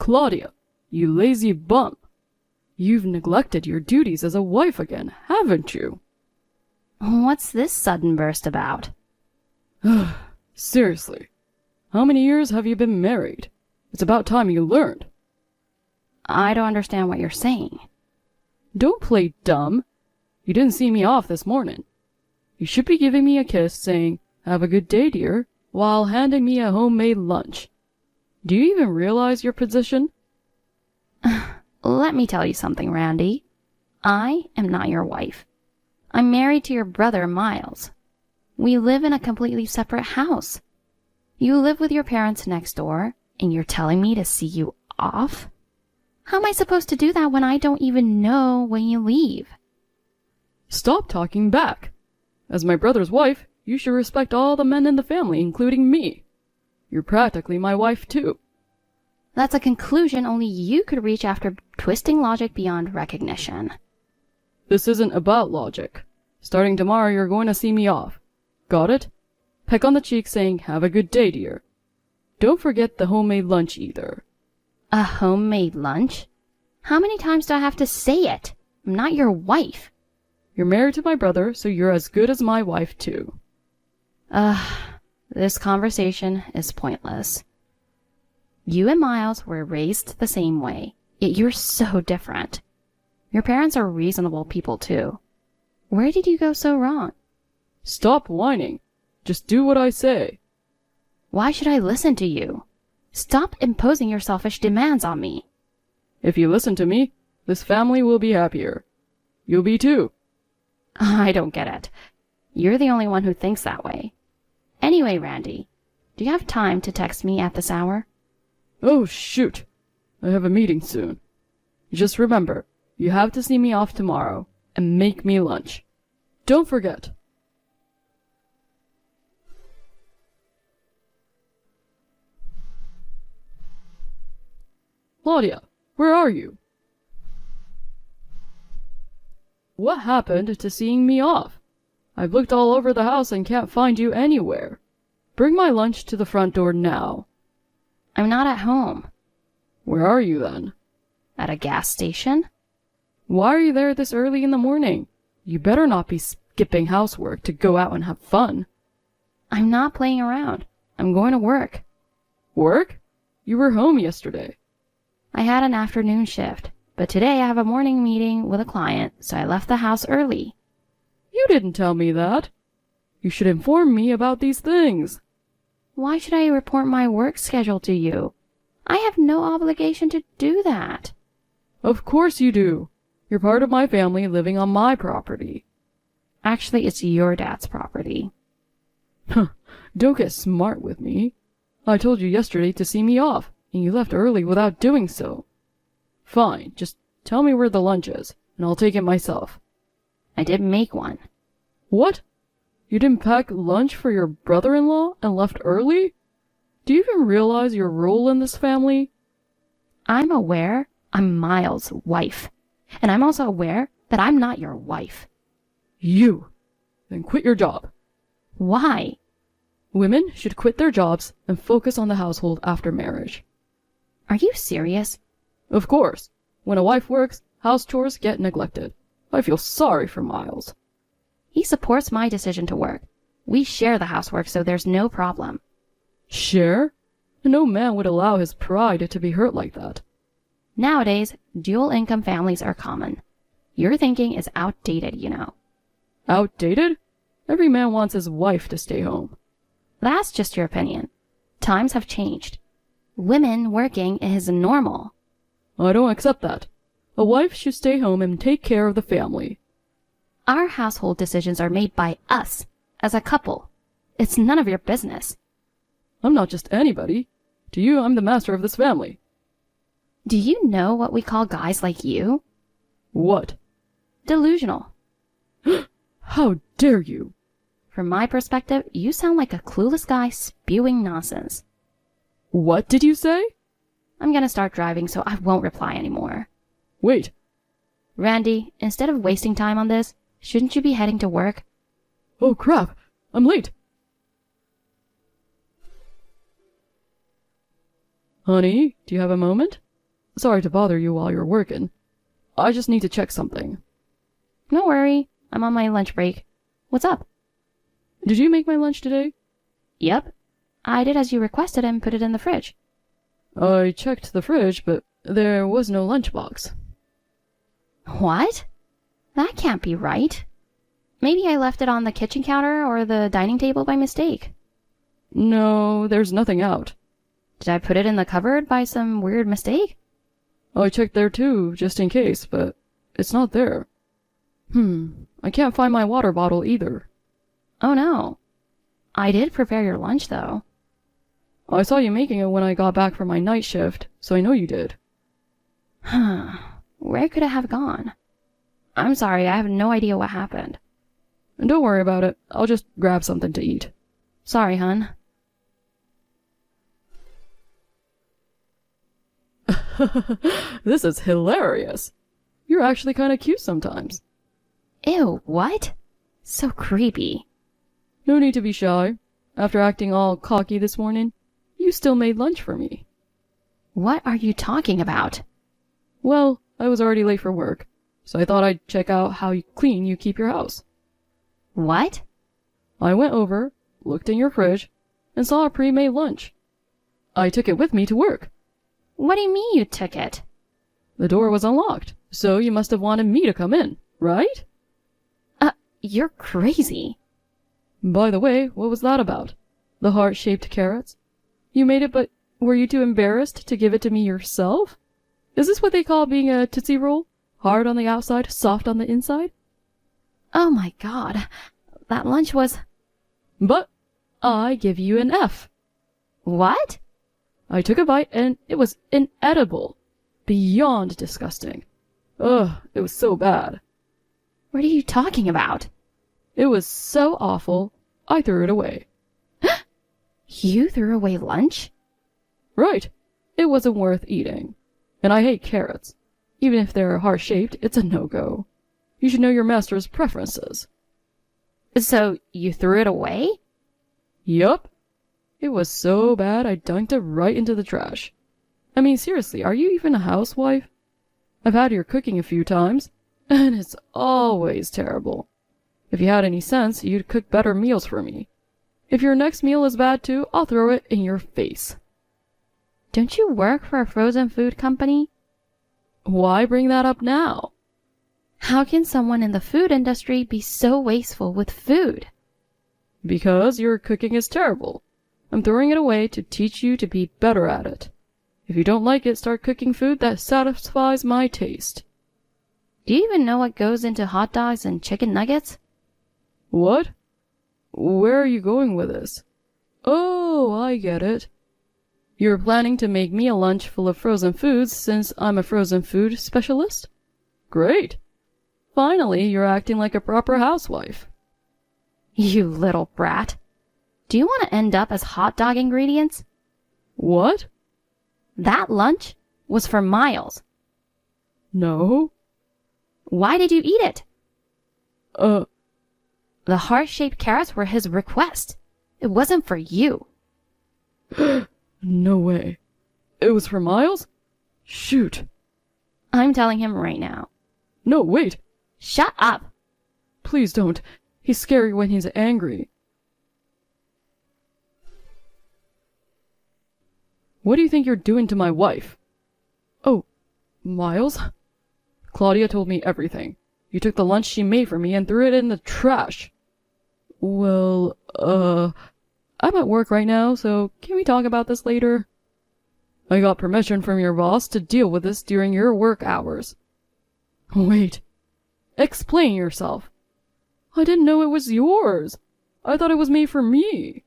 Claudia, you lazy bum. You've neglected your duties as a wife again, haven't you? What's this sudden burst about? Seriously, how many years have you been married? It's about time you learned. I don't understand what you're saying. Don't play dumb. You didn't see me off this morning. You should be giving me a kiss saying, "Have a good day, dear," while handing me a homemade lunch. Do you even realize your position? Let me tell you something, Randy. I am not your wife. I'm married to your brother, Miles. We live in a completely separate house. You live with your parents next door, and you're telling me to see you off? How am I supposed to do that when I don't even know when you leave? Stop talking back. As my brother's wife, you should respect all the men in the family, including me. You're practically my wife, too. That's a conclusion only you could reach after twisting logic beyond recognition. This isn't about logic. Starting tomorrow, you're going to see me off. Got it? Peck on the cheek saying, "Have a good day, dear." Don't forget the homemade lunch either. A homemade lunch? How many times do I have to say it? I'm not your wife. You're married to my brother, so you're as good as my wife, too. This conversation is pointless. You and Miles were raised the same way, yet you're so different. Your parents are reasonable people, too. Where did you go so wrong? Stop whining. Just do what I say. Why should I listen to you? Stop imposing your selfish demands on me. If you listen to me, this family will be happier. You'll be too. I don't get it. You're the only one who thinks that way. Anyway, Randy, do you have time to text me at this hour? Oh, shoot. I have a meeting soon. Just remember, you have to see me off tomorrow and make me lunch. Don't forget. Claudia, where are you? What happened to seeing me off? I've looked all over the house and can't find you anywhere. Bring my lunch to the front door now. I'm not at home. Where are you then? At a gas station? Why are you there this early in the morning? You better not be skipping housework to go out and have fun. I'm not playing around. I'm going to work. Work? You were home yesterday. I had an afternoon shift, but today I have a morning meeting with a client, so I left the house early. You didn't tell me that. You should inform me about these things. Why should I report my work schedule to you? I have no obligation to do that. Of course you do. You're part of my family living on my property. Actually, it's your dad's property. Don't get smart with me. I told you yesterday to see me off, and you left early without doing so. Fine, just tell me where the lunch is, and I'll take it myself. I did make one. What? You didn't pack lunch for your brother-in-law and left early? Do you even realize your role in this family? I'm aware I'm Miles' wife, and I'm also aware that I'm not your wife. You? Then quit your job. Why? Women should quit their jobs and focus on the household after marriage. Are you serious? Of course. When a wife works, house chores get neglected. I feel sorry for Miles. He supports my decision to work. We share the housework, so there's no problem. Share? No man would allow his pride to be hurt like that. Nowadays, dual-income families are common. Your thinking is outdated, you know. Outdated? Every man wants his wife to stay home. That's just your opinion. Times have changed. Women working is normal. I don't accept that. A wife should stay home and take care of the family. Our household decisions are made by us, as a couple. It's none of your business. I'm not just anybody. To you, I'm the master of this family. Do you know what we call guys like you? What? Delusional. How dare you? From my perspective, you sound like a clueless guy spewing nonsense. What did you say? I'm gonna start driving, so I won't reply anymore. Wait. Randy, instead of wasting time on this, shouldn't you be heading to work? Oh crap, I'm late. Honey, do you have a moment? Sorry to bother you while you're working. I just need to check something. No worry. I'm on my lunch break. What's up? Did you make my lunch today? Yep. I did as you requested and put it in the fridge. I checked the fridge, but there was no lunchbox. What? That can't be right. Maybe I left it on the kitchen counter or the dining table by mistake. No, there's nothing out. Did I put it in the cupboard by some weird mistake? I checked there too, just in case, but it's not there. I can't find my water bottle either. Oh no. I did prepare your lunch, though. I saw you making it when I got back from my night shift, so I know you did. Where could it have gone? I'm sorry, I have no idea what happened. And don't worry about it. I'll just grab something to eat. Sorry, hun. This is hilarious. You're actually kind of cute sometimes. Ew, what? So creepy. No need to be shy. After acting all cocky this morning, you still made lunch for me. What are you talking about? Well, I was already late for work, so I thought I'd check out how clean you keep your house. What? I went over, looked in your fridge, and saw a pre-made lunch. I took it with me to work. What do you mean you took it? The door was unlocked, so you must have wanted me to come in, right? You're crazy. By the way, what was that about? The heart-shaped carrots? You made it, but were you too embarrassed to give it to me yourself? Is this what they call being a Tootsie Roll? Hard on the outside, soft on the inside? Oh my god. That lunch was... But I give you an F. What? I took a bite and it was inedible. Beyond disgusting. Ugh, it was so bad. What are you talking about? It was so awful, I threw it away. You threw away lunch? Right. It wasn't worth eating. And I hate carrots. Even if they're heart-shaped, it's a no-go. You should know your master's preferences. So, you threw it away? Yup. It was so bad I dunked it right into the trash. I mean, seriously, are you even a housewife? I've had your cooking a few times, and it's always terrible. If you had any sense, you'd cook better meals for me. If your next meal is bad too, I'll throw it in your face. Don't you work for a frozen food company? Why bring that up now? How can someone in the food industry be so wasteful with food? Because your cooking is terrible. I'm throwing it away to teach you to be better at it. If you don't like it, start cooking food that satisfies my taste. Do you even know what goes into hot dogs and chicken nuggets? What? Where are you going with this? Oh, I get it. You're planning to make me a lunch full of frozen foods since I'm a frozen food specialist? Great. Finally, you're acting like a proper housewife. You little brat. Do you want to end up as hot dog ingredients? What? That lunch was for Miles. No. Why did you eat it? The heart-shaped carrots were his request. It wasn't for you. No way. It was for Miles? Shoot. I'm telling him right now. No, wait. Shut up. Please don't. He's scary when he's angry. What do you think you're doing to my wife? Oh, Miles? Claudia told me everything. You took the lunch she made for me and threw it in the trash. Well, I'm at work right now, so can we talk about this later? I got permission from your boss to deal with this during your work hours. Wait. Explain yourself. I didn't know it was yours. I thought it was made for me.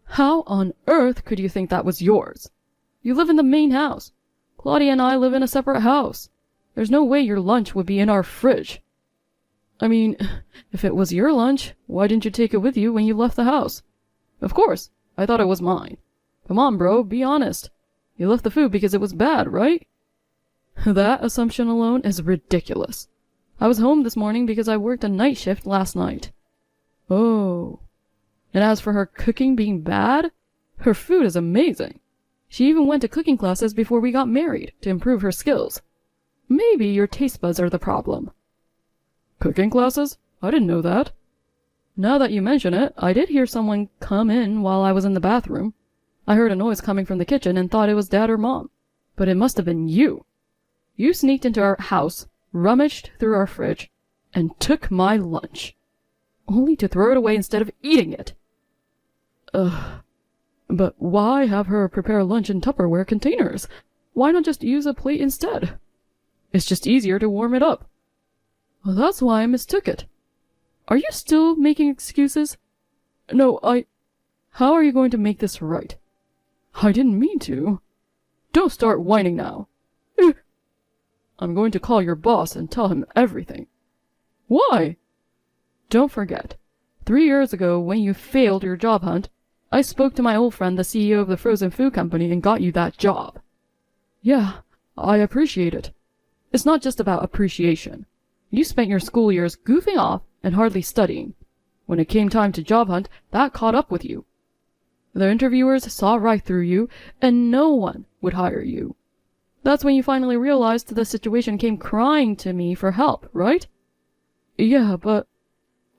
How on earth could you think that was yours? You live in the main house. Claudia and I live in a separate house. There's no way your lunch would be in our fridge. I mean, if it was your lunch, why didn't you take it with you when you left the house? Of course, I thought it was mine. Come on, bro, be honest. You left the food because it was bad, right? That assumption alone is ridiculous. I was home this morning because I worked a night shift last night. Oh. And as for her cooking being bad, her food is amazing. She even went to cooking classes before we got married to improve her skills. Maybe your taste buds are the problem. Cooking classes? I didn't know that. Now that you mention it, I did hear someone come in while I was in the bathroom. I heard a noise coming from the kitchen and thought it was Dad or Mom. But it must have been you. You sneaked into our house, rummaged through our fridge, and took my lunch. Only to throw it away instead of eating it. But why have her prepare lunch in Tupperware containers? Why not just use a plate instead? It's just easier to warm it up. Well, that's why I mistook it. Are you still making excuses? No, How are you going to make this right? I didn't mean to. Don't start whining now. I'm going to call your boss and tell him everything. Why? Don't forget, 3 years ago when you failed your job hunt, I spoke to my old friend, the CEO of the frozen food company, and got you that job. Yeah, I appreciate it. It's not just about appreciation. You spent your school years goofing off and hardly studying. When it came time to job hunt, that caught up with you. The interviewers saw right through you, and no one would hire you. That's when you finally realized the situation came crying to me for help, right? Yeah, but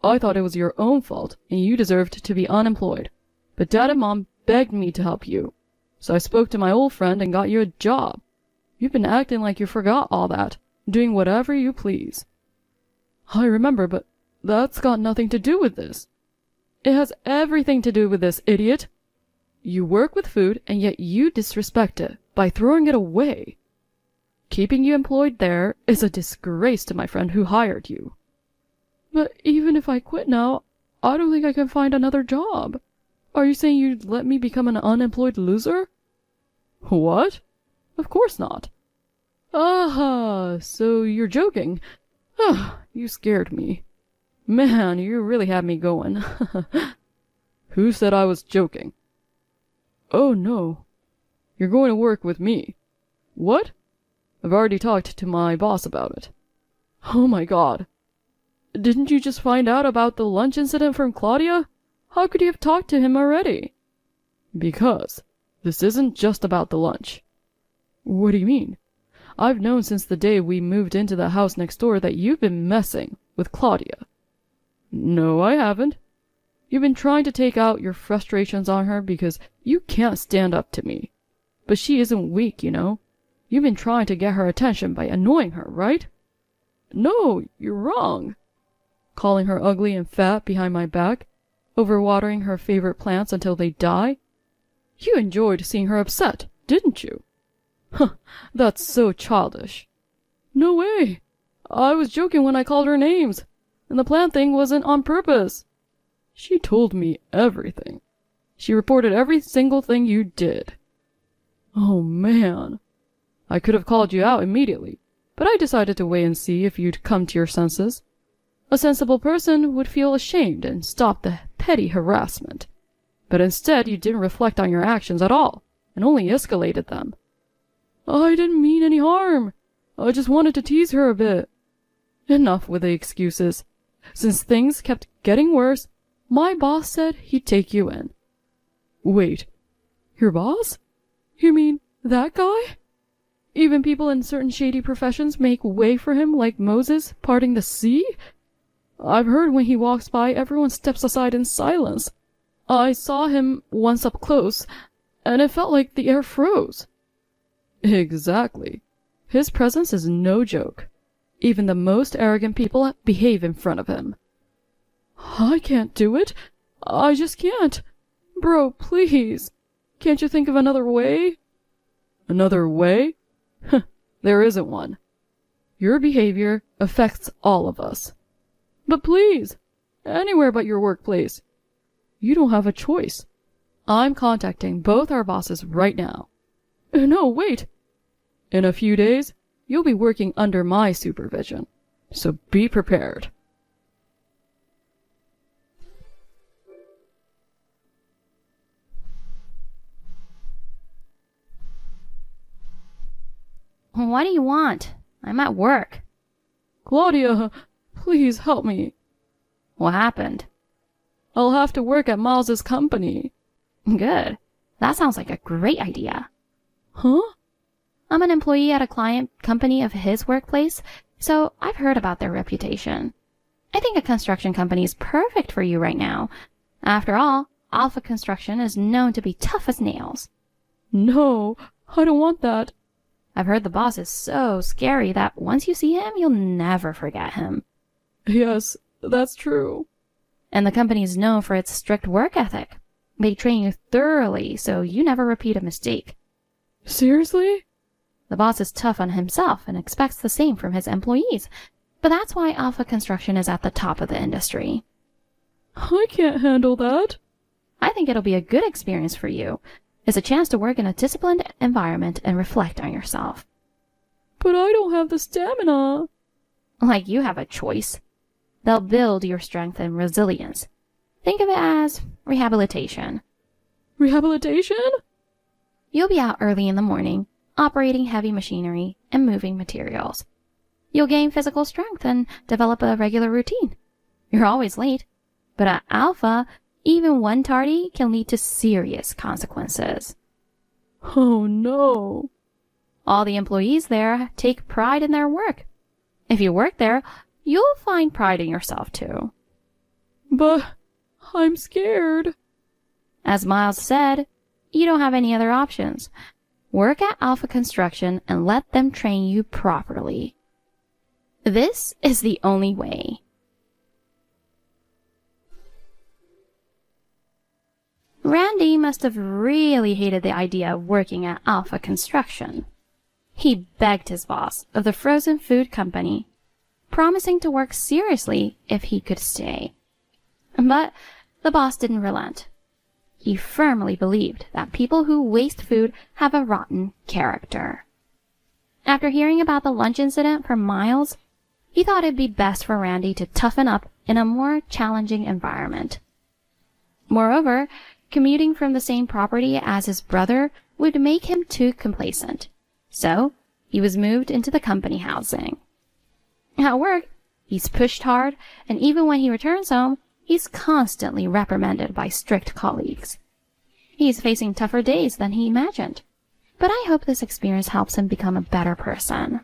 I thought it was your own fault, and you deserved to be unemployed. But Dad and Mom begged me to help you, so I spoke to my old friend and got you a job. You've been acting like you forgot all that, doing whatever you please. I remember, but that's got nothing to do with this. It has everything to do with this, idiot. You work with food, and yet you disrespect it by throwing it away. Keeping you employed there is a disgrace to my friend who hired you. But even if I quit now, I don't think I can find another job. Are you saying you'd let me become an unemployed loser? What? Of course not. Aha, so you're joking. Ah, you scared me. Man, you really had me going. Who said I was joking? Oh no. You're going to work with me. What? I've already talked to my boss about it. Oh my god. Didn't you just find out about the lunch incident from Claudia? How could you have talked to him already? Because this isn't just about the lunch. What do you mean? I've known since the day we moved into the house next door that you've been messing with Claudia. No, I haven't. You've been trying to take out your frustrations on her because you can't stand up to me. But she isn't weak, you know. You've been trying to get her attention by annoying her, right? No, you're wrong. Calling her ugly and fat behind my back, overwatering her favorite plants until they die. You enjoyed seeing her upset, didn't you? Huh, that's so childish. No way. I was joking when I called her names, and the plant thing wasn't on purpose. She told me everything. She reported every single thing you did. Oh man. I could have called you out immediately, but I decided to wait and see if you'd come to your senses. A sensible person would feel ashamed and stop the petty harassment. But instead you didn't reflect on your actions at all, and only escalated them. I didn't mean any harm. I just wanted to tease her a bit. Enough with the excuses. Since things kept getting worse, my boss said he'd take you in. Wait, your boss? You mean that guy? Even people in certain shady professions make way for him like Moses parting the sea? I've heard when he walks by, everyone steps aside in silence. I saw him once up close, and it felt like the air froze. Exactly. His presence is no joke. Even the most arrogant people behave in front of him. I can't do it. I just can't. Bro, please. Can't you think of another way? Another way? There isn't one. Your behavior affects all of us. But please, anywhere but your workplace. You don't have a choice. I'm contacting both our bosses right now. No, wait. In a few days, you'll be working under my supervision, so be prepared. What do you want? I'm at work. Claudia, please help me. What happened? I'll have to work at Miles's company. Good. That sounds like a great idea. Huh? I'm an employee at a client company of his workplace, so I've heard about their reputation. I think a construction company is perfect for you right now. After all, Alpha Construction is known to be tough as nails. No, I don't want that. I've heard the boss is so scary that once you see him, you'll never forget him. Yes, that's true. And the company is known for its strict work ethic. They train you thoroughly so you never repeat a mistake. Seriously? The boss is tough on himself and expects the same from his employees, but that's why Alpha Construction is at the top of the industry. I can't handle that. I think it'll be a good experience for you. It's a chance to work in a disciplined environment and reflect on yourself. But I don't have the stamina. Like you have a choice. They'll build your strength and resilience. Think of it as rehabilitation. Rehabilitation? You'll be out early in the morning, operating heavy machinery and moving materials. You'll gain physical strength and develop a regular routine. You're always late, but at Alpha, even one tardy can lead to serious consequences. Oh no. All the employees there take pride in their work. If you work there, you'll find pride in yourself too. But I'm scared. As Miles said, you don't have any other options. Work at Alpha Construction and let them train you properly. This is the only way. Randy must have really hated the idea of working at Alpha Construction. He begged his boss of the frozen food company, promising to work seriously if he could stay. But the boss didn't relent. He firmly believed that people who waste food have a rotten character. After hearing about the lunch incident from Miles, he thought it'd be best for Randy to toughen up in a more challenging environment. Moreover, commuting from the same property as his brother would make him too complacent. So, he was moved into the company housing. At work, he's pushed hard, and even when he returns home, he's constantly reprimanded by strict colleagues. He's facing tougher days than he imagined. But I hope this experience helps him become a better person.